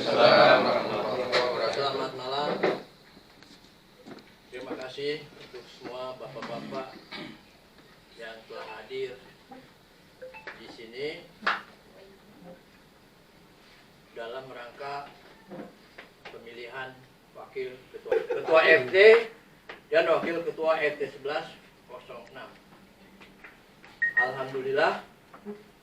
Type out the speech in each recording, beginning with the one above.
Waalaikumsalam warahmatullahi wabarakatuh. Selamat malam. Terima kasih untuk semua bapak-bapak yang telah hadir di sini dalam rangka pemilihan wakil ketua RT dan wakil ketua RT 1106. Alhamdulillah,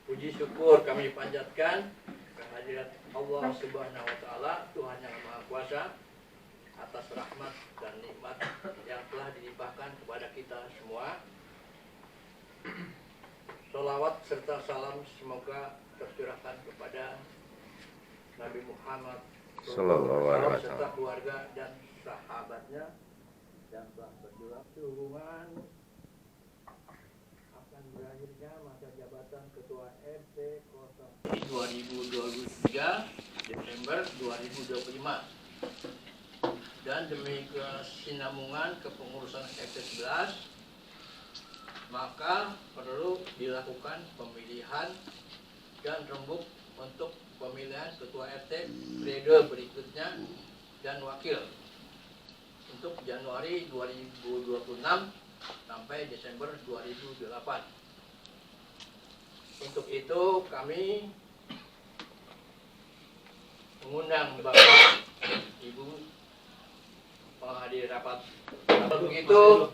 puji syukur kami panjatkan kehadirat Allah Subhanahu wa taala, Tuhan yang Maha Kuasa, atas rahmat dan nikmat yang telah dilimpahkan kepada kita semua. Sholawat serta salam semoga tercurahkan kepada Nabi Muhammad Sallallahu alaihi wasallam serta keluarga dan sahabatnya yang telah berjuang hubungan akan berakhirnya masa jabatan Ketua RT 2023 Desember 2025 dan demi kesinambungan kepengurusan RT 11 maka perlu dilakukan pemilihan dan rembuk untuk pemilihan ketua RT periode berikutnya dan wakil untuk Januari 2026 sampai Desember 2008. Untuk itu kami mengundang Bapak Ibu penghadiri rapat. Kalau begitu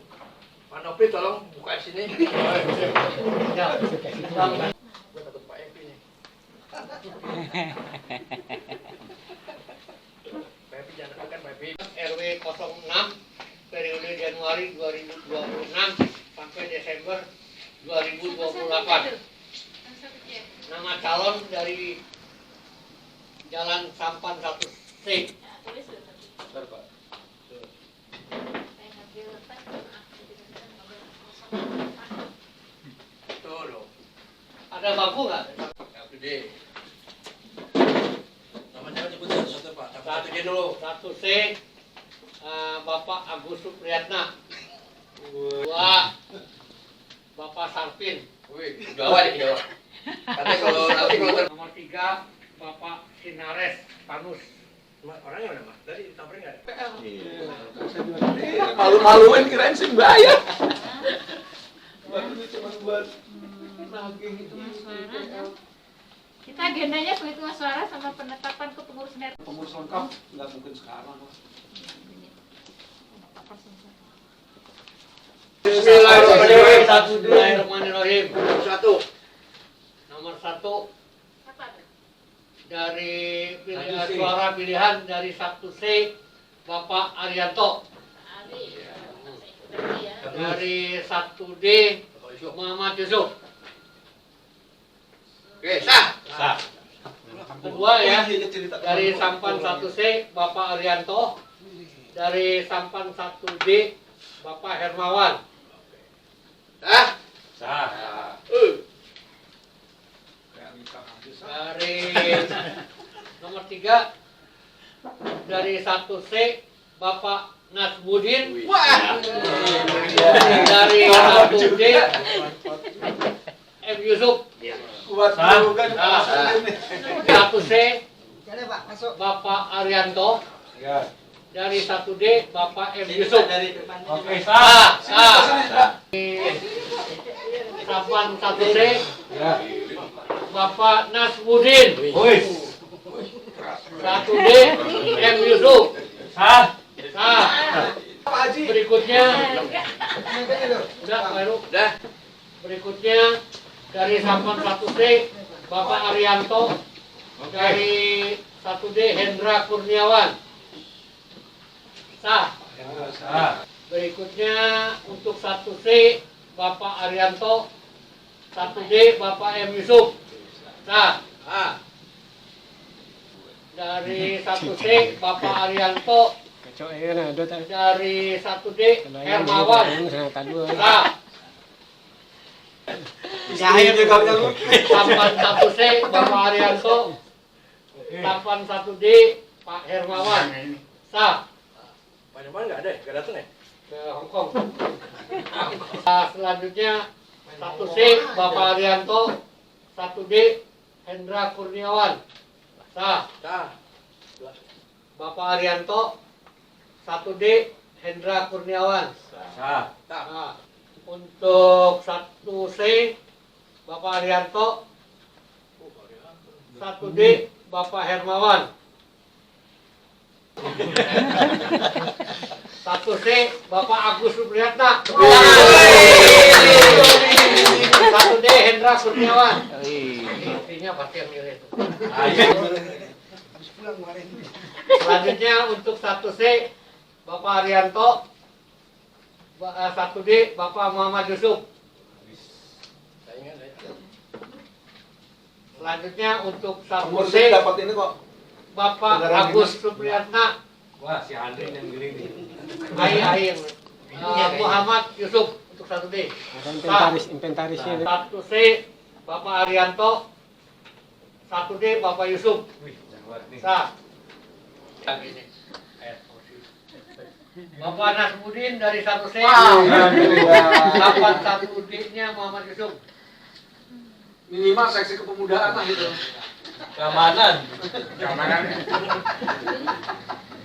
Pak Nopri tolong buka sini. Ya, gue takut Pak Evi nih. Pak Evi jangan dekat Pak Evi. RW 06 periode Januari 2026 sampai Desember 2028. Nama calon dari Jalan Sampan 1C. Tuh loh. Ada bangku nggak? Gede. Namanya sebut satu Pak. Satu aja dulu. 1C Bapak Agus Supriyatna. 2 Bapak Sarpin. Wih, Jawa nih Jawa. Katanya kalau nanti kalau Nomor 3 Bapak Sinares Panus. orangnya mana Mas? Tadi samperin nggak ada? Malu-maluin kirain sih bayar. Baru cuma buat Penghitungan suara. Kita agendanya penghitungan suara sama penetapan kepengurusan RT. Pengurus lengkap nggak mungkin sekarang. Bismillahirrahmanirrahim. Satu. Nomor 1 dari suara pilihan dari 1C Bapak Arianto. Dari 1D Muhammad Yusuf. Oke, sah. Kedua ya, dari Sampan 1C Bapak Arianto. Dari Sampan 1D Bapak Hermawan. Sah. Dari nomor 3 dari 1C Bapak Nasbudin. Wah. Dari 1D M Yusuf. Kuat dulu kan. 1C Bapak Arianto. Dari 1D Bapak M Yusuf. Oke, Sah. Sampan 1C Bapak Nasbudin. 1D M Yusuf. Sah. Berikutnya Dah. Berikutnya dari Sampan 1C Bapak Arianto. Dari 1D Hendra Kurniawan. Sah. Berikutnya untuk 1C Bapak Arianto. 1D Bapak M Yusuf. Sah. Dari 1C Bapak Arianto. Dari 1D Hermawan. Sah. Sampan 1C Bapak Arianto. Sampan 1D Pak Hermawan. Sah. Pak Hermawan nggak ada ya? Nggak datang ya? Ke Hongkong. Selanjutnya 1C Bapak Arianto. 1D Hendra Kurniawan. Sah. Sah. Bapak Arianto. 1D Hendra Kurniawan. Sah. Nah, untuk 1C Bapak Arianto. 1D Bapak Hermawan. 1C Bapak Agus Supriyatna. 1D Hendra Kurniawan. Artinya pasti yang milih itu. Selanjutnya untuk 1C Bapak Arianto. 1D Bapak Muhammad Yusuf. Selanjutnya untuk Umur 1C saya dapat ini kok. Bapak Agus Supriyatna. Wah, si Andre yang giring nih. Air Muhammad Yusuf untuk 1D. Inventarisnya. 1C Bapak Arianto. 1D Bapak Yusuf. Sah. Bapak Nasmudin dari 1C. Dapat 1D-nya Muhammad Yusuf. Minimal seksi kepemudaan lah itu. Keamanan.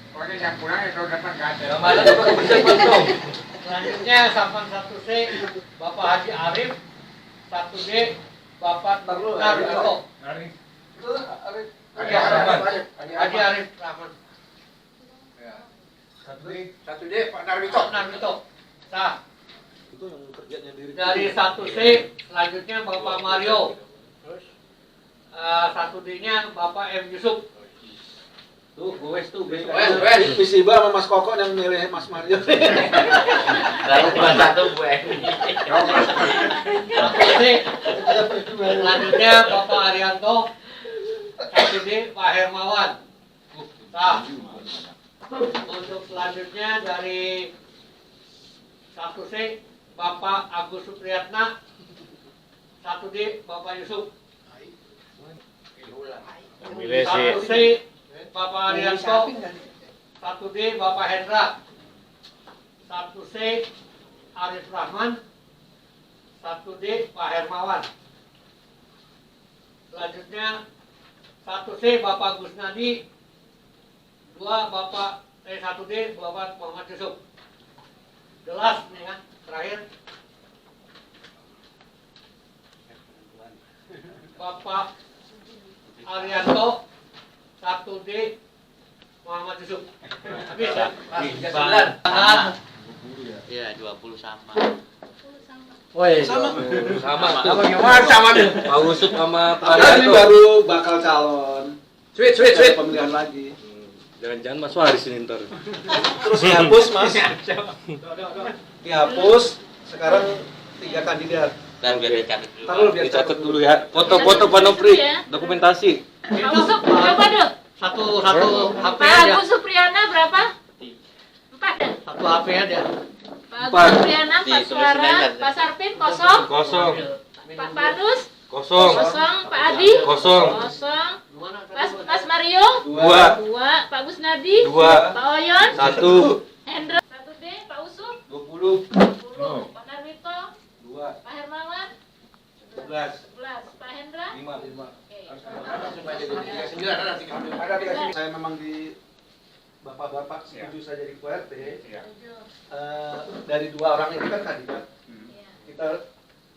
Pokoknya yang pulang itu datang nggak ada. Keamanan apa bisa kontrol? Selanjutnya Sapan 1C Bapak Haji Arif. 1D Bapak Narwito. Itu Arif. Haji Arif Rahman. 1D Pak Narwito. Narwito. Sah. Itu yang kerjanya diri. Dari 1C selanjutnya Bapak Mario. 1D-nya Bapak M Yusuf. Tuh, gue tuh beda. Wes. Visiba sama Mas Koko yang milih Mas Mario. Lalu cuma satu gue. 1C selanjutnya Bapak Arianto. 1D Pak Hermawan. Sah. Untuk selanjutnya dari 1C Bapak Agus Supriyatna. 1D Bapak Yusuf. 1C Bapak Arianto. 1D Bapak Hendra. 1C Arif Rahman. 1D Pak Hermawan. Selanjutnya 1C Bapak Gusnadi. 1D Bapak Muhammad Yusuf. Jelas nih kan, terakhir Bapak Arianto. 1D Muhammad Yusuf. Bisa. Iya, 20 sama. Woi, Sama. Sama gimana sama deh? Pak Yusuf sama Pak Ini Arianto. baru bakal calon. Sweet. Ada pemilihan lagi. Jangan-jangan Mas Waris ini ntar. Terus dihapus, Mas. Dihapus. Sekarang 3 kandidat. Dan biar dicatat dulu. Taruh biar Dicatat dulu ya. Foto-foto Pak Nopri, dokumentasi. Pak Yusuf coba dong. Satu HP Pak aja. Agus Supriyana berapa? 4 ya? Satu HP aja. Pak Agus Supriyana, Pak Ditulis Suara, sembilan. Pak Sarpin kosong. Kosong. Pak Panus Kosong. kosong. Pak Adi Kosong. kosong. Mas Mario 2. 2. Pak Gusnadi 2. Pak Oyon 1. Hendra 1D. Pak Usuf 20. 10. Pak Narwito 2. Pak Hermawan 11. 11. Pak Hendra 5. Oke. Saya memang di Bapak-bapak setuju saya jadi QRT. Dari 2 orang ini kan kandidat. Iya. Kita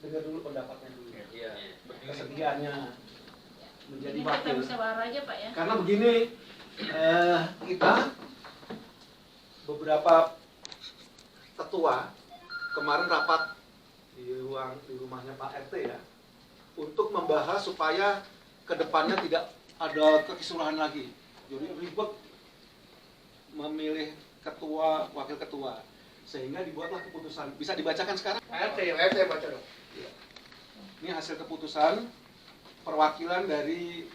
dengar dulu pendapatnya dulu. Kesediaannya menjadi Ini kita wakil. musyawarah aja Pak ya. Karena begini, kita beberapa ketua kemarin rapat di rumahnya Pak RT ya, untuk membahas supaya kedepannya tidak ada kekisruhan lagi. Jadi ribet memilih ketua, wakil ketua, sehingga dibuatlah keputusan. Bisa dibacakan sekarang? RT baca dong. Ini hasil keputusan perwakilan dari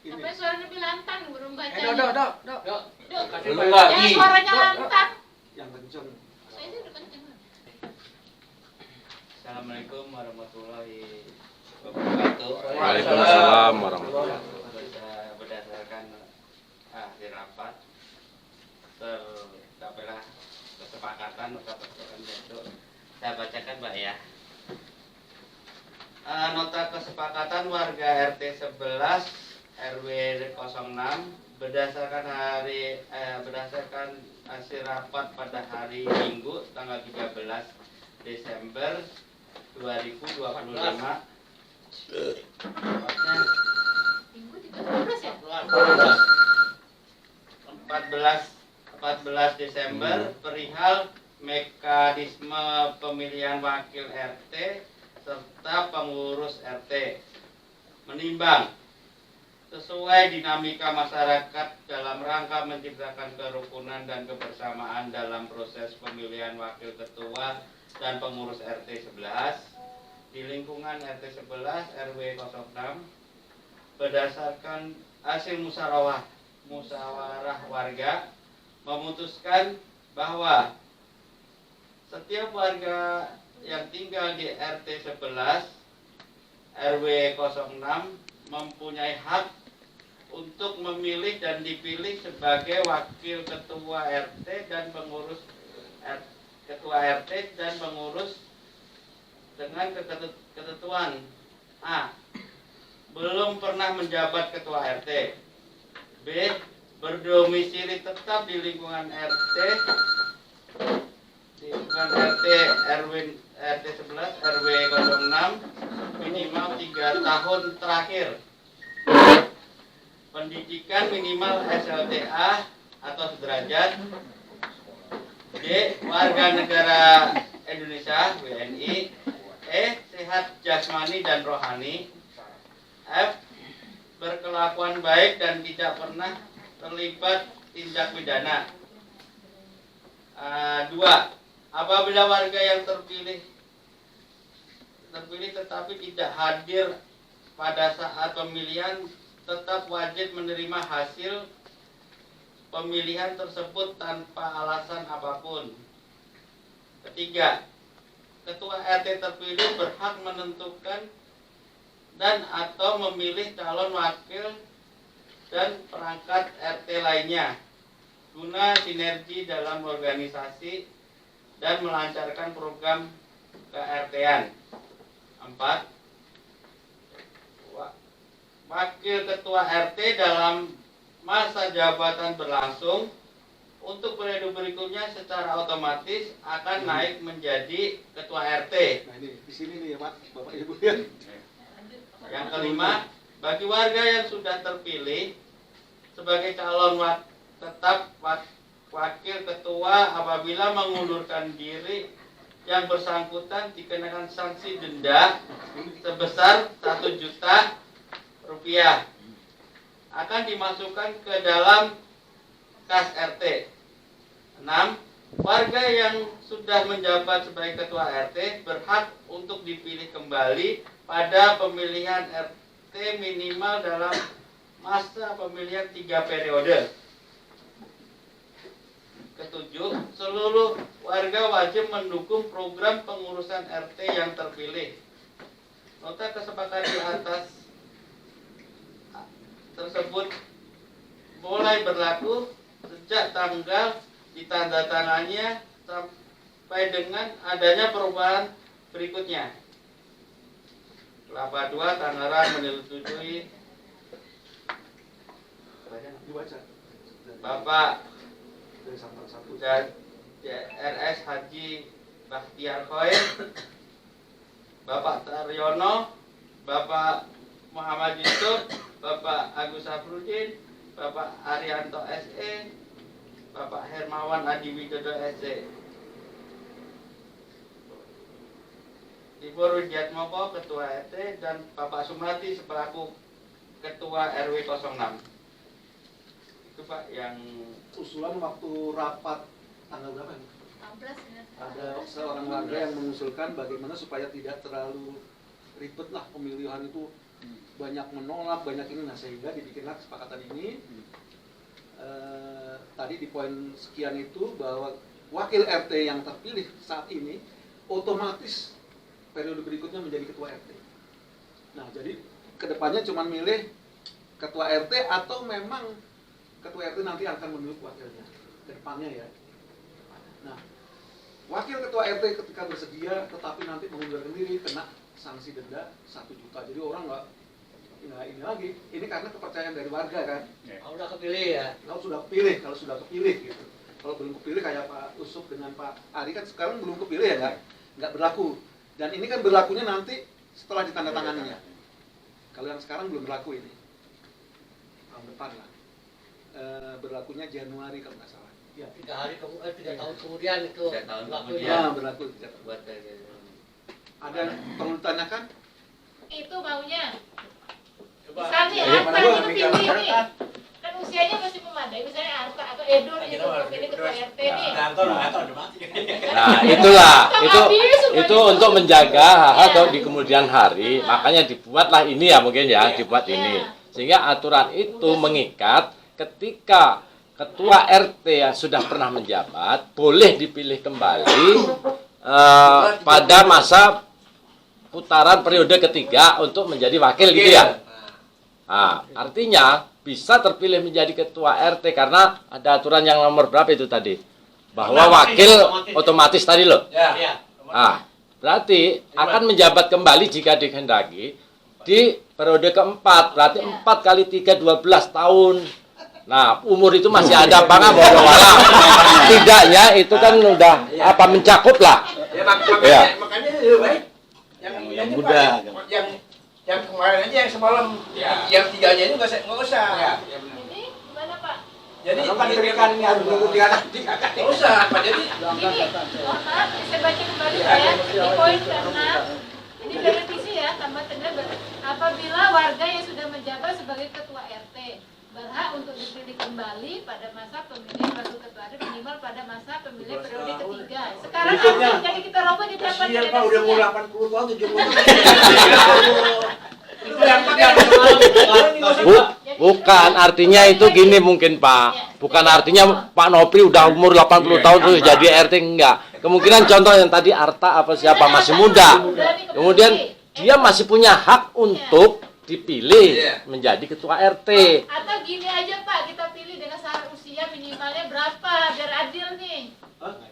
ini. Sampai suaranya lebih lantang belum baca. Yuk, kasih Belum Pak. lagi. Ya suaranya lantang. Yang kenceng. Saya sih udah kenceng. Assalamualaikum warahmatullahi wabarakatuh. Waalaikumsalam warahmatullahi Berdasarkan hasil rapat tercapailah kesepakatan nota persetujuan besok. Saya bacakan Mbak ya. Nota kesepakatan warga RT 11 RW 06 berdasarkan hasil rapat pada hari Minggu tanggal 13 Desember 2025. Minggu 13 ya? 14 Desember perihal mekanisme pemilihan wakil RT serta pengurus RT. Menimbang sesuai dinamika masyarakat dalam rangka menciptakan kerukunan dan kebersamaan dalam proses pemilihan wakil ketua dan pengurus RT 11 di lingkungan RT 11 RW 06 berdasarkan hasil musyawarah warga memutuskan bahwa setiap warga yang tinggal di RT 11 RW 06 mempunyai hak untuk memilih dan dipilih sebagai wakil ketua RT dan pengurus ketua RT dan pengurus dengan ketentuan A. Belum pernah menjabat ketua RT. B. Berdomisili tetap di lingkungan RT RT 11 RW 06 minimal 3 tahun terakhir. Pendidikan minimal SLTA atau sederajat. D. Warga negara Indonesia WNI. E. Sehat jasmani dan rohani. F. Berkelakuan baik dan tidak pernah terlibat tindak pidana. 2. Apabila warga yang terpilih tetapi tidak hadir pada saat pemilihan tetap wajib menerima hasil pemilihan tersebut tanpa alasan apapun. 3. Ketua RT terpilih berhak menentukan dan atau memilih calon wakil dan perangkat RT lainnya guna sinergi dalam organisasi dan melancarkan program ke-RT-an. 4. Wakil ketua RT dalam masa jabatan berlangsung untuk periode berikutnya secara otomatis akan naik menjadi ketua RT. Nah ini di sini nih ya Pak, Bapak Ibu ya. Yang kelima, bagi warga yang sudah terpilih sebagai calon tetap wakil ketua apabila mengundurkan diri yang bersangkutan dikenakan sanksi denda sebesar 1 juta rupiah akan dimasukkan ke dalam kas RT. 6. Warga yang sudah menjabat sebagai ketua RT berhak untuk dipilih kembali pada pemilihan RT minimal dalam masa pemilihan 3 periode. 7. Seluruh warga wajib mendukung program pengurusan RT yang terpilih. Nota kesepakatan di atas tersebut mulai berlaku sejak tanggal ditandatangannya sampai dengan adanya perubahan berikutnya. Kelapa 2 Tangerang menyetujui Bapak dan RS Haji Bakhtiar Khoir, Bapak Taryono, Bapak Muhammad Yusuf, Bapak Agus Safruddin, Bapak Arianto SE, Bapak Hermawan Adi Widodo SE. Ibu Rudiatmoko Ketua RT dan Bapak Sumati selaku Ketua RW 06. Itu Pak yang usulan waktu rapat tanggal berapa ya? 16 ya. Ada seorang warga yang mengusulkan bagaimana supaya tidak terlalu ribet lah pemilihan itu, banyak menolak, banyak ini, nah sehingga dibikinlah kesepakatan ini. Tadi di poin sekian itu bahwa wakil RT yang terpilih saat ini otomatis periode berikutnya menjadi ketua RT. Nah jadi kedepannya cuma milih ketua RT atau memang ketua RT nanti akan memilih wakilnya ke depannya ya. Nah, wakil ketua RT ketika bersedia tetapi nanti mengundurkan diri kena sanksi denda 1 juta. Jadi orang nggak Nah ini lagi, ini karena kepercayaan dari warga kan. Kalau udah kepilih ya. Kalau sudah kepilih gitu. Kalau belum kepilih kayak Pak Usop dengan Pak Ari kan sekarang belum kepilih ya nggak berlaku. Dan ini kan berlakunya nanti setelah ditandatanganinya. Kalau yang sekarang belum berlaku ini, tahun depan lah. Berlakunya Januari kalau nggak salah. Ya 3 tahun kemudian itu. 3 tahun berlakunya. kemudian. Ya berlaku. Buat dari Ada yang perlu ditanyakan? Itu maunya. Coba. Misalnya Iya, Arta mana itu gua? pilih nih. Kan usianya masih memadai. Misalnya Arta atau Edo nih untuk pilih ketua RT nih. Nah, itulah itu untuk menjaga hak-hak di kemudian hari. Makanya dibuatlah ini ya mungkin ya, dibuat ini. Sehingga aturan itu mengikat ketika ketua RT yang sudah pernah menjabat boleh dipilih kembali pada masa putaran periode ketiga untuk menjadi wakil gitu ya. Nah, artinya bisa terpilih menjadi ketua RT karena ada aturan yang nomor berapa itu tadi? Bahwa wakil otomatis tadi loh. Ya. Nah, berarti akan menjabat kembali jika dikehendaki di periode keempat. Berarti 4 kali 3 12 tahun. Nah, umur itu masih ada apa nggak walau tidaknya itu kan udah apa mencakup lah. Ya, Ya. makanya lebih baik yang muda. yang kemarin aja yang semalam yang 3-nya ini nggak usah. Jadi gimana Pak? Jadi Kan berikan yang dulu 3 kali. nggak usah Pak. Jadi Gini, mohon maaf, saya baca kembali ya. Di poin ke-6, ini direvisi ya, tambah tanda apabila warga yang sudah menjabat sebagai ketua RT berhak untuk dipilih kembali pada masa pemilihan wakil ketua RT minimal pada masa pemilihan periode ketiga. Sekarang harusnya jadi kita rombak di tempat Kasihan Pak udah mau 80 tahun 70 Bukan, artinya itu gini mungkin Pak. Bukan artinya Pak Nopri udah umur 80 tahun terus jadi RT, enggak. Kemungkinan contoh yang tadi Arta apa siapa masih muda. Kemudian dia masih punya hak untuk dipilih menjadi ketua RT. Atau gini aja Pak, kita pilih dengan syarat usia minimalnya berapa biar adil nih.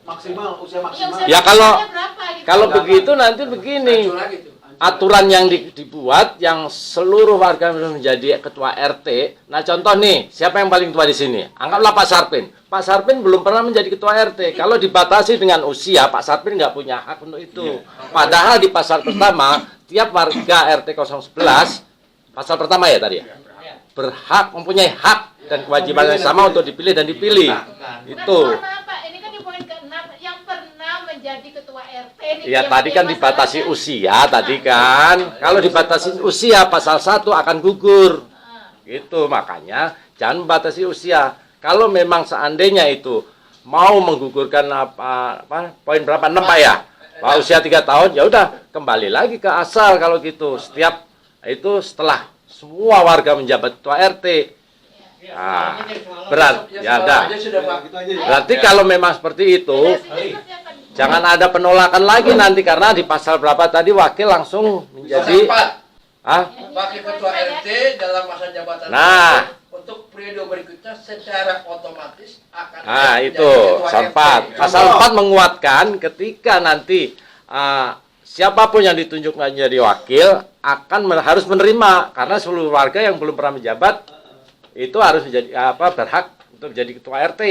Maksimal, usia Iya, maksimal. usia Ya, kalau- minimalnya berapa gitu. Kalau begitu nanti begini. hancur lagi tuh. Aturan yang dibuat yang seluruh warga menjadi ketua RT. Nah contoh nih, siapa yang paling tua di sini? Anggaplah Pak Sarpin. Pak Sarpin belum pernah menjadi ketua RT. Kalau dibatasi dengan usia, Pak Sarpin nggak punya hak untuk itu. Padahal di pasal pertama, tiap warga RT 011, pasal pertama ya tadi ya, berhak mempunyai hak dan kewajiban yang sama untuk dipilih dan dipilih. Itu. Mohon maaf, Pak, ini kan di poin ke-6 yang pernah menjadi ketua RT nih. Ya yang tadi kan punya dibatasi masalah. usia tadi kan. Kalau dibatasi usia pasal 1 akan gugur. Gitu makanya jangan membatasi usia. Kalau memang seandainya itu mau menggugurkan apa poin berapa 6 Pak ya? Pak usia 3 tahun ya udah kembali lagi ke asal kalau gitu. Setiap itu setelah semua warga menjabat ketua RT. Nah, berat ya dah. Aja sudah Pak. Gitu aja ya. Berarti kalau memang seperti itu jangan ada penolakan lagi nanti karena di pasal berapa tadi wakil langsung menjadi Wakil ketua RT dalam masa jabatan Nah. untuk periode berikutnya secara otomatis akan Nah menjadi itu ketua pasal RT. 4. Pasal 4 menguatkan ketika nanti siapapun yang ditunjuk menjadi wakil akan harus menerima karena seluruh warga yang belum pernah menjabat itu harus menjadi berhak untuk menjadi ketua RT.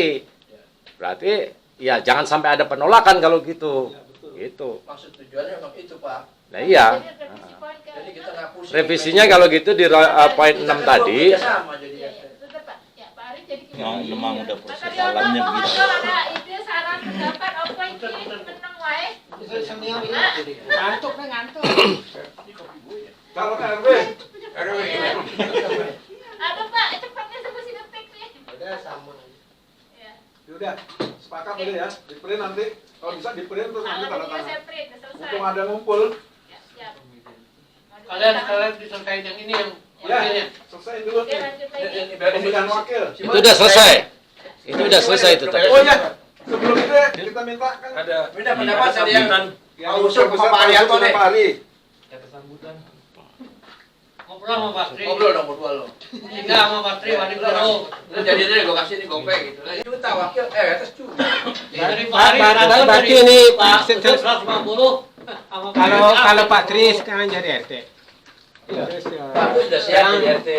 Berarti ya jangan sampai ada penolakan kalau gitu. Gitu. Maksud tujuannya memang itu Pak. Nah iya. Jadi kita nggak pusing. Revisinya kalau gitu di poin 6 tadi. Sama jadi Ya, tetap, Pak. Ya, Pak Ari jadi Ya, memang udah Pak proses Karyono, alamnya mohon begitu. dong ada ide saran pendapat apa ini menang wae. Ngantuk nih ngantuk. Kalau RW, Ada Pak, cepatnya saya masih ngetik nih. Udah sama. Ya. udah sepakat udah ya. Di print nanti kalau bisa di print terus nanti Kalau tanda video tangan. saya print, udah selesai. Mumpung ada ngumpul, Ya, siap. Kalian diselesaikan yang ini yang wakilnya. selesai dulu Oke, nih. lanjut lagi. Pemilihan wakil. Itu udah selesai. Itu udah selesai itu tadi. Oh ya, sebelum itu ya, kita minta kan Minta pendapat dari yang yang Pak Usop sama Pak Arianto deh. Pak Ari. Ngobrol sama Pak Tri. Ngobrol dong berdua lo. Enggak sama Pak Tri, Wadi Goro. Lu jadi deh gue kasih nih gopeng gitu. Juta wakil atas juta. Dari Pak Ari, Berarti ini Pak setelah- 150 sama Pak kalau Tri. Pak Tri sekarang jadi RT. Terus Pak itu sudah siap jadi RT.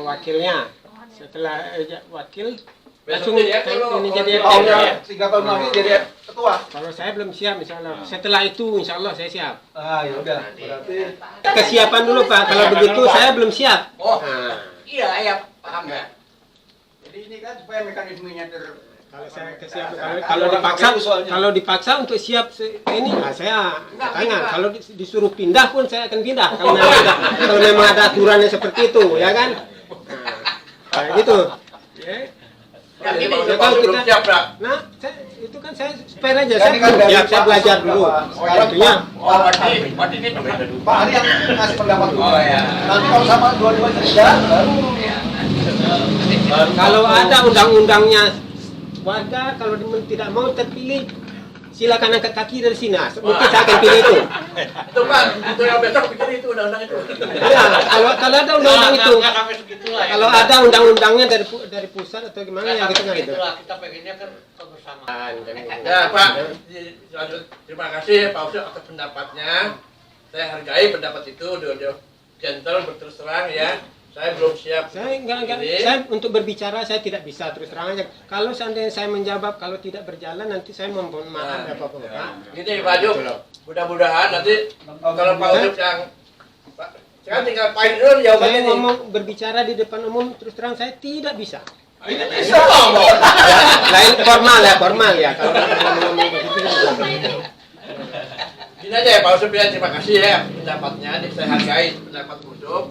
wakilnya. Setelah wakil Besok langsung jadi RT lo. ini jadi Oh, RT. ya, 3 tahun lagi jadi ketua. Kalau saya belum siap insya Allah. Setelah itu insya Allah saya siap. Ah, ya udah. Berarti Kesiapan dulu Pak. Kalau begitu saya belum siap. Oh, Nah, iya, ya paham ya. Jadi ini kan supaya mekanismenya kalau saya kesiapan kalau dipaksa untuk siap ini saya tanya kalau disuruh pindah pun saya akan pindah kalau memang ada aturannya seperti itu ya kan. Nah, kayak gitu. Ya. Jadi Ya, Pak kalau belum kita- siap, Pak. Nah, itu kan saya spare aja. Jadi Saya kan dari saya Pak belajar Usman dulu. Pak. Sekarang Artinya Oh, berarti ini Pak Ari yang ngasih pendapat dulu. Oh, ya. Nanti kalau sama dua-dua jadi jalan baru kalau ada undang-undangnya warga kalau tidak mau terpilih silakan angkat kaki dari sini. Nah, mungkin saya akan pilih itu. Itu Pak, itu yang besok bikin itu undang-undang itu. Ya, kalau ada undang-undang itu, Nggak sampai segitulah ya. kalau ada undang-undangnya dari pusat atau gimana ya gitu nggak itu. Itulah kita pengennya kan kebersamaan. Ya Pak, terima kasih Pak Usul atas pendapatnya. Saya hargai pendapat itu, dia gentle berterus terang ya. Saya belum siap. Saya enggak, Ini. saya untuk berbicara saya tidak bisa terus terang aja. Kalau seandainya saya menjawab kalau tidak berjalan nanti saya mohon maaf Nah, apa-apa. Pak. Gini Pak Juk, mudah-mudahan nanti kalau Pak Usul yang Pak, sekarang tinggal Pak dulu Saya jawabannya nih. ngomong berbicara di depan umum terus terang saya tidak bisa. Bisa ngomong. Ya, lain formal ya. Kalau ngomong begitu kan. Gini aja ya Pak Usul bilang terima kasih ya pendapatnya, saya hargai pendapat Pak Usul.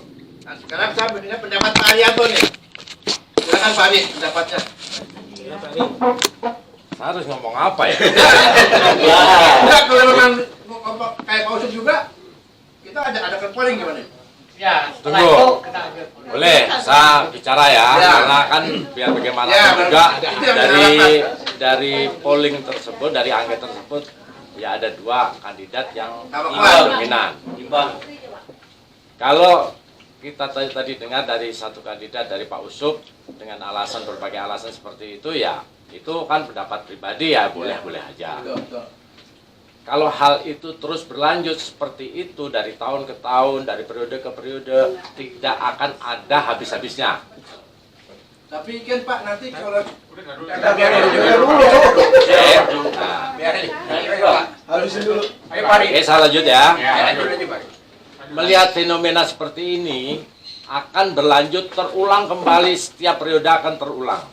Nah sekarang saya mendengar pendapat Pak Arianto nih. Silakan Pak Ari pendapatnya. Ya, Pak Ari. Saya harus ngomong apa ya? Enggak kalau memang kayak Pak Usul juga, kita ada recording gimana? Ya, setelah Tunggu. itu kita ambil. Boleh, saya bicara ya, Ya. karena kan biar bagaimanapun Ya, juga itu yang dari polling tersebut, dari angket tersebut, ya ada 2 kandidat yang Sama dominan. Kalau kita tadi dengar dari satu kandidat dari Pak Usup dengan berbagai alasan seperti itu, ya itu kan pendapat pribadi ya, boleh-boleh aja. Kalau hal itu terus berlanjut seperti itu dari tahun ke tahun, dari periode ke periode, tidak akan ada habis-habisnya. Tapi kan Pak nanti kalau habisin dulu. Saya lanjut ya. Melihat fenomena seperti ini akan berlanjut terulang kembali, setiap periode akan terulang.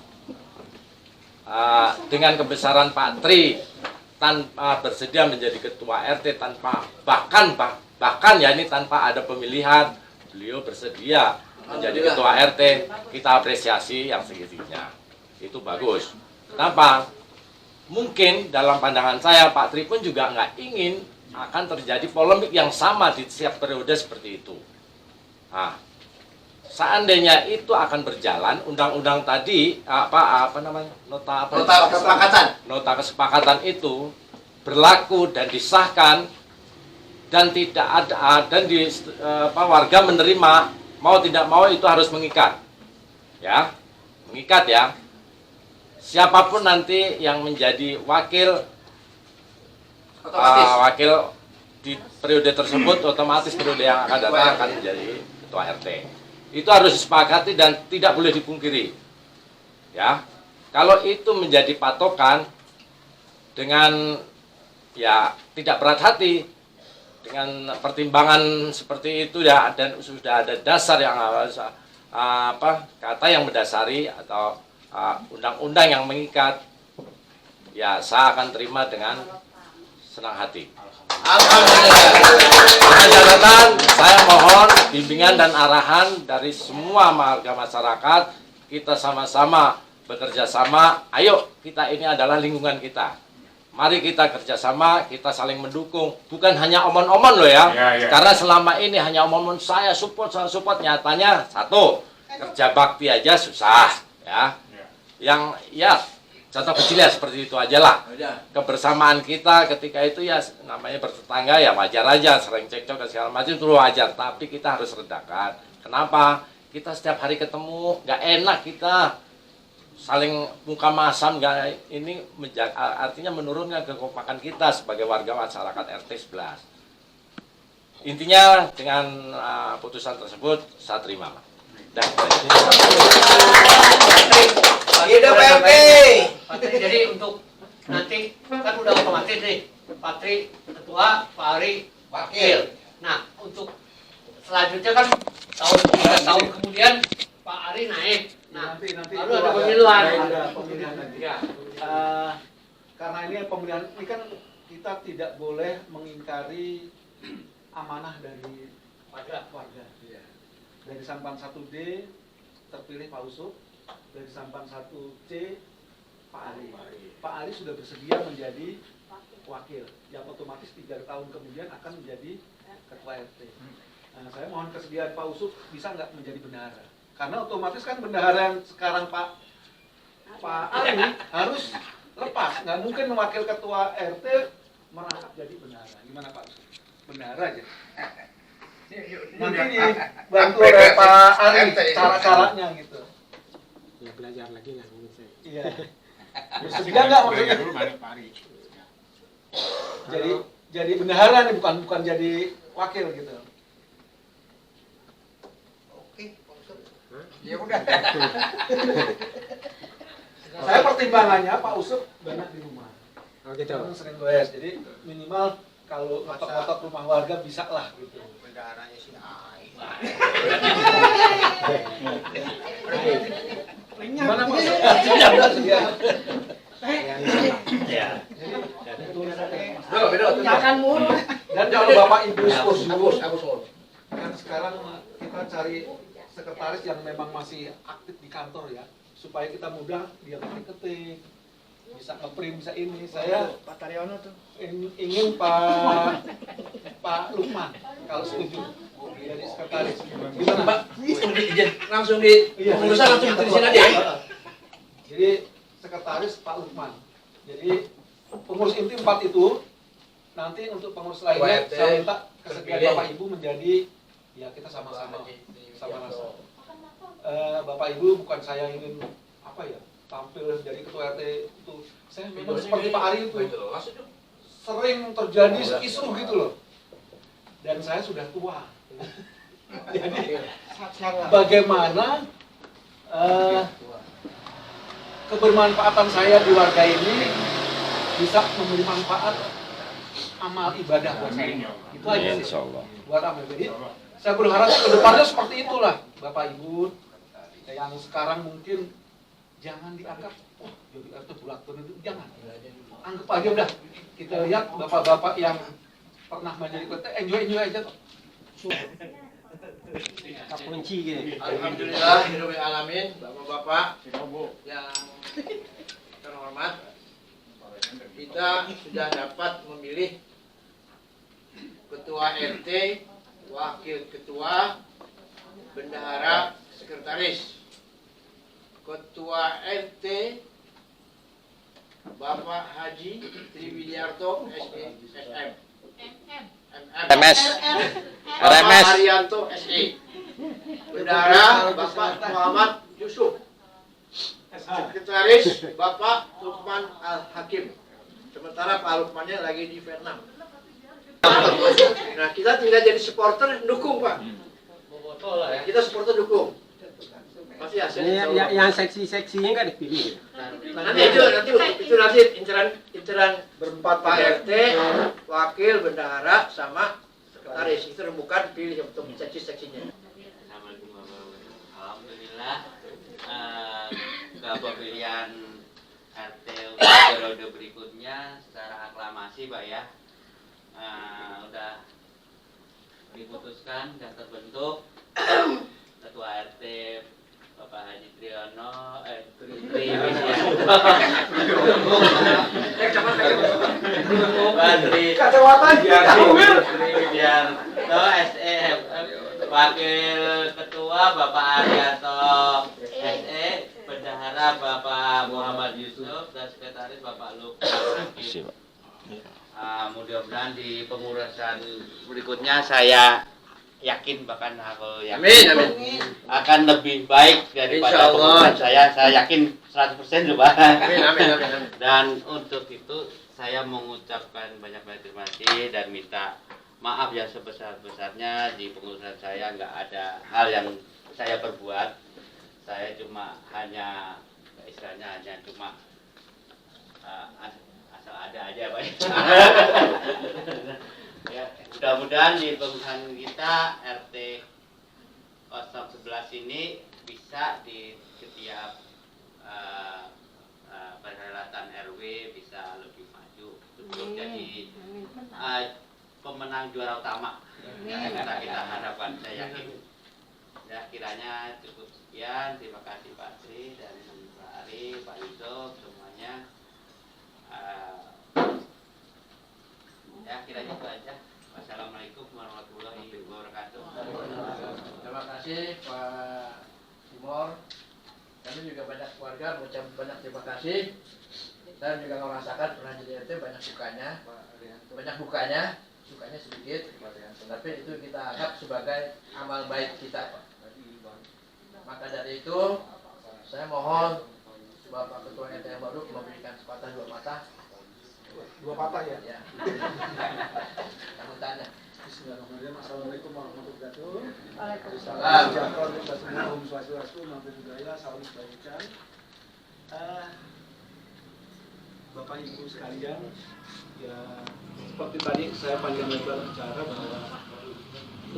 Dengan kebesaran Pak Tri tanpa bersedia menjadi ketua RT, tanpa bahkan ya ini tanpa ada pemilihan, beliau bersedia menjadi ketua RT, kita apresiasi yang segitunya. Itu bagus. Kenapa? Mungkin dalam pandangan saya Pak Tri pun juga nggak ingin akan terjadi polemik yang sama di setiap periode seperti itu. Nah, seandainya itu akan berjalan, undang-undang tadi apa namanya nota kesepakatan itu berlaku dan disahkan dan tidak ada dan warga menerima, mau tidak mau itu harus mengikat, mengikat ya. Siapapun nanti yang menjadi wakil di periode tersebut, otomatis periode yang akan datang akan menjadi ketua RT. Itu harus disepakati dan tidak boleh dipungkiri. Ya, kalau itu menjadi patokan dengan ya tidak berat hati dengan pertimbangan seperti itu ya, dan sudah ada dasar yang kata yang mendasari atau undang-undang yang mengikat, ya saya akan terima dengan senang hati. Dengan catatan, saya mohon bimbingan dan arahan dari semua warga masyarakat. Kita sama-sama bekerja sama. Ayo, kita ini adalah lingkungan kita. Mari kita kerjasama, kita saling mendukung. Bukan hanya omon-omon loh ya. Karena selama ini hanya omon-omon, saya support. Nyatanya satu, kerja bakti aja susah ya. Yang ya contoh kecil ya seperti itu aja lah. Kebersamaan kita ketika itu ya namanya bertetangga ya wajar aja, sering cekcok dan segala macam itu wajar. Tapi kita harus redakan. Kenapa? Kita setiap hari ketemu, nggak enak kita saling muka masam, nggak ini artinya menurunkan kekompakan kita sebagai warga masyarakat RT 11. intinya dengan putusan tersebut saya terima. Dan Hidup RT. Patri, jadi untuk nanti kan udah otomatis nih, Patri ketua, Pak Ari wakil. Nah, untuk selanjutnya kan tahun kemudian Pak Ari naik. Nah, nanti baru ada pemilihan. Ada pemilihan nanti. Ya. Karena ini pemilihan ini kan kita tidak boleh mengingkari amanah dari warga. Dari Sampan 1D terpilih Pak Usop, dari Sampan 1C Pak Ali. Pak Ali sudah bersedia menjadi wakil, yang otomatis 3 tahun kemudian akan menjadi ketua RT. Nah, saya mohon kesediaan Pak Usop bisa nggak menjadi bendahara? Karena otomatis kan bendahara yang sekarang Pak Ali harus lepas, nggak mungkin wakil ketua RT merangkap jadi bendahara. Gimana Pak Usop? Bendahara aja. Nanti dibantu oleh Pak Ari cara-caranya gitu. Ya belajar lagi lah menurut saya. Iya. Bersedia nggak maksudnya? Jadi bendahara nih bukan jadi wakil gitu. Oke, ya udah. Saya pertimbangannya Pak Usop banyak di rumah. Oh gitu. Sering goes, jadi minimal kalau ngotot-ngotot rumah warga bisa lah gitu. Bendaharanya si Ai. Gimana Pak? Dan kalau Bapak Ibu setuju, kan sekarang kita cari sekretaris yang memang masih aktif di kantor ya, supaya kita mudah dia ketik-ketik, bisa nge-print, bisa ini. Saya Pak Taryono tuh. ingin Pak Lukman kalau setuju jadi sekretaris. Gimana Pak? Langsung di pengurusan langsung ditulisin aja ya. Jadi sekretaris Pak Lukman. Jadi pengurus inti 4 itu nanti untuk pengurus lainnya saya minta kesediaan Bapak Ibu menjadi ya kita sama-sama rasa. Bapak Ibu bukan saya ingin apa ya tampil jadi ketua RT itu. Saya memang seperti Pak Ari itu sering terjadi isu gitu loh. Dan saya sudah tua. Jadi bagaimana kebermanfaatan saya di warga ini bisa memberi manfaat amal ibadah buat saya. Itu aja sih. Insyaallah. Buat amal. Jadi saya berharap ke depannya seperti itulah Bapak Ibu yang sekarang mungkin jangan dianggap jadi RT bulat itu jangan. Anggap aja udah kita lihat bapak-bapak yang pernah menjadi RT enjoy aja kok. Kunci gitu. Alhamdulillah hiraubil alamin, bapak-bapak yang terhormat, kita sudah dapat memilih ketua RT, wakil ketua, bendahara, sekretaris. Ketua RT Bapak Haji Triwidiarto SM. MS. Bapak Haryanto SE. Bendahara Bapak Muhammad Yusuf. Sekretaris Bapak Lukman Al-Hakim. Sementara Pak Lukmannya lagi di Vietnam. Nah, kita tinggal jadi supporter dukung, Pak. Kita supporter dukung. Masih hasil. Yang seksi-seksinya nggak dipilih. Nanti inceran berempat Pak RT, wakil, bendahara, sama sekretaris. Itu bukan pilih untuk seksi-seksinya. Alhamdulillah pemilihan RT untuk periode berikutnya secara aklamasi Pak ya udah diputuskan dan terbentuk ketua RT Bapak Haji Triyono wakil ketua Bapak Arianto SE, bendahara Bapak Muhammad Yusuf dan sekretaris Bapak Lukman Hakim. Mudah-mudahan di pengurusan berikutnya saya yakin bahkan aku yakin akan lebih baik daripada pengurusan saya yakin 100% coba. Dan untuk itu saya mengucapkan banyak terima kasih dan minta maaf yang sebesar-besarnya di pengurusan saya nggak ada hal yang saya perbuat. Saya cuma hanya istilahnya hanya cuma asal ada aja Pak. Ya, mudah-mudahan di pengurusan kita RT 011 ini bisa di setiap perhelatan RW bisa lebih maju untuk jadi pemenang juara utama yang kita harapkan. Saya yakin ya, kiranya cukup sekian. Terima kasih Pak Tri dan Pak Ari, Pak Yusuf semuanya. Ya kiranya itu aja. Wassalamualaikum warahmatullahi wabarakatuh. Terima kasih Pak Timor. Kami juga banyak keluarga mengucap banyak terima kasih. Saya juga merasakan pernah jadi RT banyak dukanya, sukanya sedikit, tapi itu kita anggap sebagai amal baik kita, Pak. Maka dari itu saya mohon Bapak Ketua RT yang baru memberikan kesempatan dua patah ya. Ya. Kamu tanya. Bismillahirrahmanirrahim. Assalamualaikum warahmatullahi wabarakatuh. Waalaikumsalam. Om Swastiastu, Namo Buddhaya, Salam Kebajikan. Bapak Ibu sekalian, ya seperti tadi saya panjang lebar bicara bahwa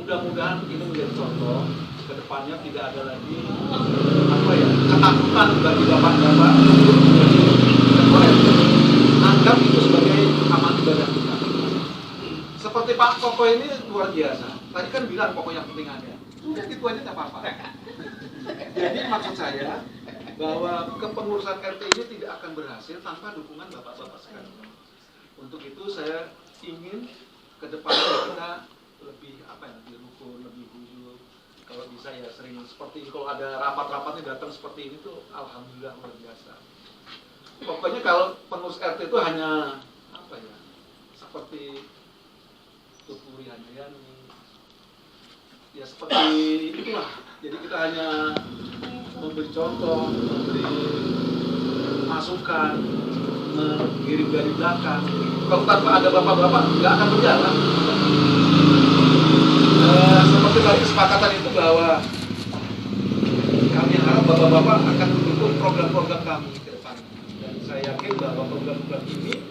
mudah-mudahan ini menjadi contoh ke depannya tidak ada lagi ketakutan bagi bapak-bapak untuk menjadi ketua RT. Anggap itu sebagai amal ibadah kita. Seperti Pak Koko ini luar biasa. Tadi kan bilang pokok yang penting ada. Sudah gitu aja nggak apa-apa. Jadi maksud saya bahwa kepengurusan RT ini tidak akan berhasil tanpa dukungan bapak-bapak sekalian. Untuk itu saya ingin ke depannya kita lebih lebih rukun, lebih jujur. Kalau bisa ya sering seperti ini. Kalau ada rapat-rapatnya datang seperti ini tuh alhamdulillah luar biasa. Pokoknya kalau pengurus RT itu hanya seperti Tuturi Handayani, ya seperti itulah. Jadi kita hanya memberi contoh, memberi masukan, mengirim dari belakang. Kalau tanpa ada bapak-bapak nggak akan berjalan. Seperti tadi kesepakatan itu bahwa kami harap bapak-bapak akan mendukung program-program kami ke depan. Dan saya yakin bahwa program-program ini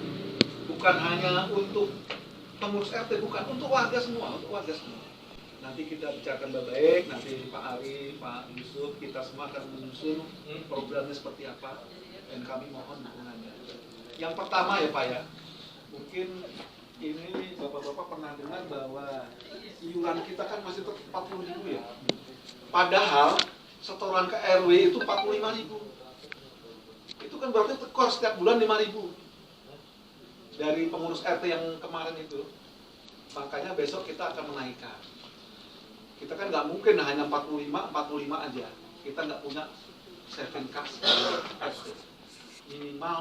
bukan hanya untuk pengurus RT, bukan untuk warga semua, Nanti kita bicarakan baik-baik, nanti Pak Ari, Pak Yusuf, kita semua akan menyusun programnya seperti apa, dan kami mohon dukungannya. Yang pertama ya Pak ya, mungkin ini bapak-bapak pernah dengar bahwa iuran kita kan masih tetap 40.000 ya. Padahal setoran ke RW itu 45.000. Itu kan berarti tekor setiap bulan 5.000. Dari pengurus RT yang kemarin itu. Makanya besok kita akan menaikkan. Kita kan nggak mungkin hanya 45 aja. Kita nggak punya saving cash RT.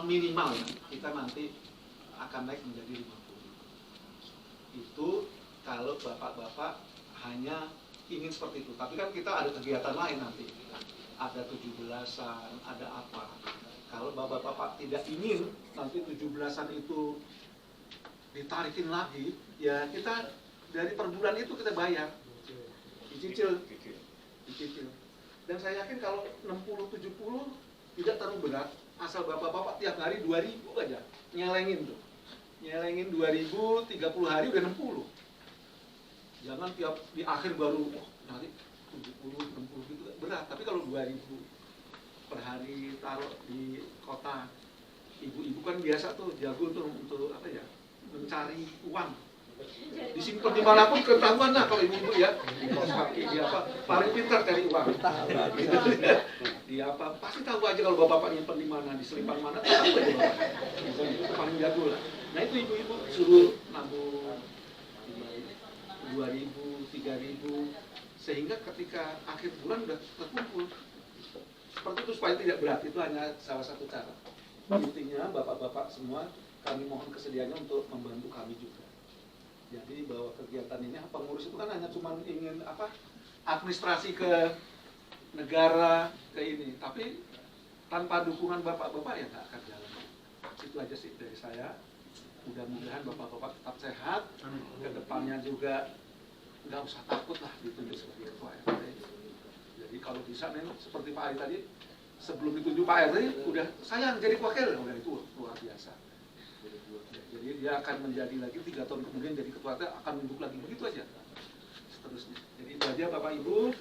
Minimal ya. Kita nanti akan naik menjadi 50. Itu kalau bapak-bapak hanya ingin seperti itu. Tapi kan kita ada kegiatan lain nanti. Ada 17-an, ada apa. Kalau bapak-bapak tidak ingin nanti 17-an itu ditarikin lagi, ya kita dari per bulan itu kita bayar, dicicil. Dan saya yakin kalau 60-70 tidak terlalu berat, asal bapak-bapak tiap hari 2.000 aja, nyelengin 2.000, 30 hari udah 60. Jangan tiap di akhir baru nanti 70, 60 gitu berat. Tapi kalau 2.000 per hari taruh di kota, ibu-ibu kan biasa tuh jago tuh untuk mencari uang, disimpan dimanapun ketahuan lah kalau ibu-ibu ya, di pos kaki, di paling pintar cari uang, di pasti tahu aja kalau bapak nyimpan di mana, di selipan mana, tahu aja bapak, itu paling jago lah. Nah itu ibu-ibu suruh nabung 2.000, 3.000, sehingga ketika akhir bulan udah terkumpul. Seperti itu supaya tidak berat, itu hanya salah satu cara. Intinya bapak-bapak semua kami mohon kesediaannya untuk membantu kami juga. Jadi bahwa kegiatan ini pengurus itu kan hanya cuma ingin administrasi ke negara ke ini, tapi tanpa dukungan bapak-bapak ya nggak akan jalan. Itu aja sih dari saya. mudah-mudahan bapak-bapak tetap sehat, ke depannya juga nggak usah takut lah ditunjuk sebagai ketua RT. Jadi kalau bisa nih seperti Pak Ari tadi, sebelum ditunjuk Pak RT udah sayang jadi wakil, udah itu luar biasa. Jadi dia akan menjadi lagi 3 tahun kemudian jadi ketua RT, akan duduk lagi begitu aja seterusnya. Jadi itu aja Bapak Ibu,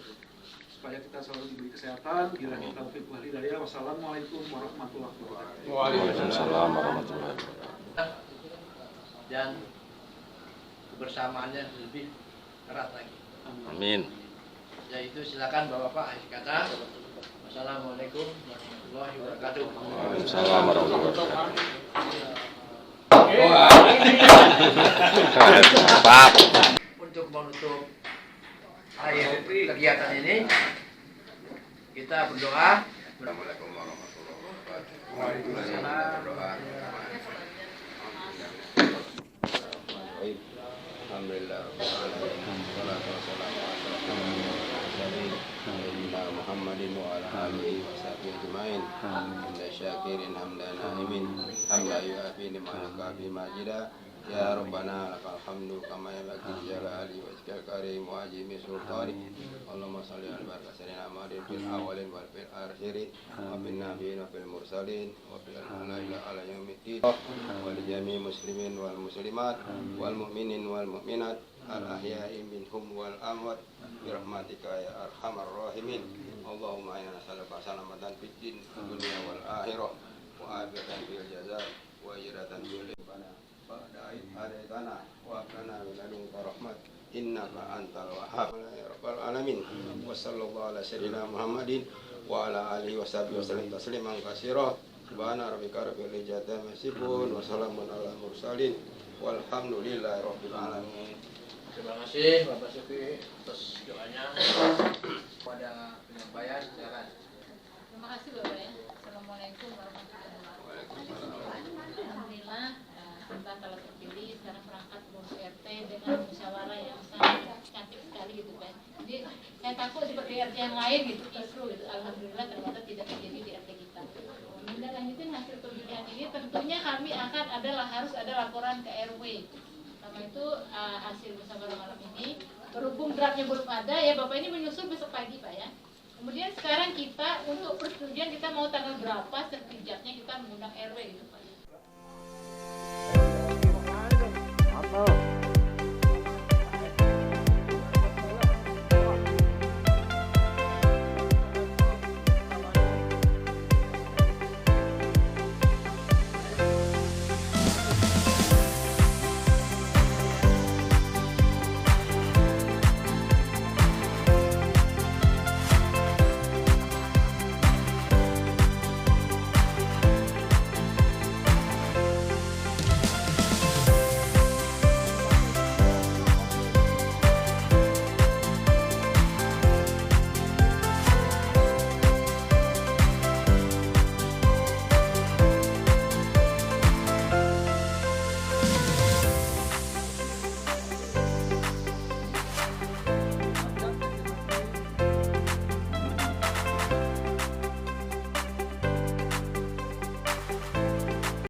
supaya kita selalu diberi kesehatan. Bila kita taufiq wal hidayah. Wassalamualaikum warahmatullahi wabarakatuh. Waalaikumsalam warahmatullahi wabarakatuh. Dan kebersamaannya lebih erat lagi. Amin. Yaitu silakan Bapak-bapak akhir kata. Wassalamualaikum warahmatullahi wabarakatuh. Waalaikumsalam warahmatullahi wabarakatuh. Pak. Untuk menutup akhir kegiatan ini, kita berdoa. Assalamualaikum warahmatullahi wabarakatuh. Waalaikumsalam. Alhamdulillah wassalatu wassalamu ala Muhammadin wa ala alihi wa sahbihi ajma'in. Hamdan syakirin hamdan na'imin hamdan yu'afi ni'mah kafi majida. Ya Rabbana lakal hamdu kama yanbaghi jalali wajhikal karim wa azimi sultani. Allahumma shalli ala barakatihi amadin fil awwalin wal fil akhirin wa bin nabiyyin wa fil mursalin wa fil alaila ala yaumiddin wa li jami'il muslimin wal muslimat wal mu'minin wal mu'minat al ahya'i minhum wal amwat bi rahmatika ya arhamar rahimin. Allahumma inna nas'aluka salamatan fid din dunya wal akhirah wa afiyatan fil jazaa wa hijratan fil ibana. Adaitana wa kana min ladunka rahmat innaka antal wahhab ya rabbal alamin. Wa sallallahu ala sayyidina Muhammadin wa ala alihi wa sahbihi wasallam tasliman katsira. Subhana rabbika rabbil izzati amma yasifun wa salamun alal mursalin walhamdulillahi rabbil alamin. Terima kasih Bapak Sufi atas doanya. Pada penyampaian silakan. Terima kasih Bapak ya. Assalamualaikum warahmatullahi wabarakatuh. Alhamdulillah, kita telah terpilih sekarang perangkat pengurus RT dengan musyawarah yang sangat cantik sekali gitu Pak. Jadi saya takut seperti RT yang lain gitu, kisruh gitu. Alhamdulillah ternyata tidak terjadi di RT kita. Kemudian lanjutin hasil pemilihan ini tentunya kami harus ada laporan ke RW. Karena itu hasil musyawarah malam ini berhubung draftnya belum ada ya Bapak ini menyusul besok pagi Pak ya. Kemudian sekarang kita untuk persetujuan kita mau tanggal berapa sertijabnya kita mengundang RW gitu Pak.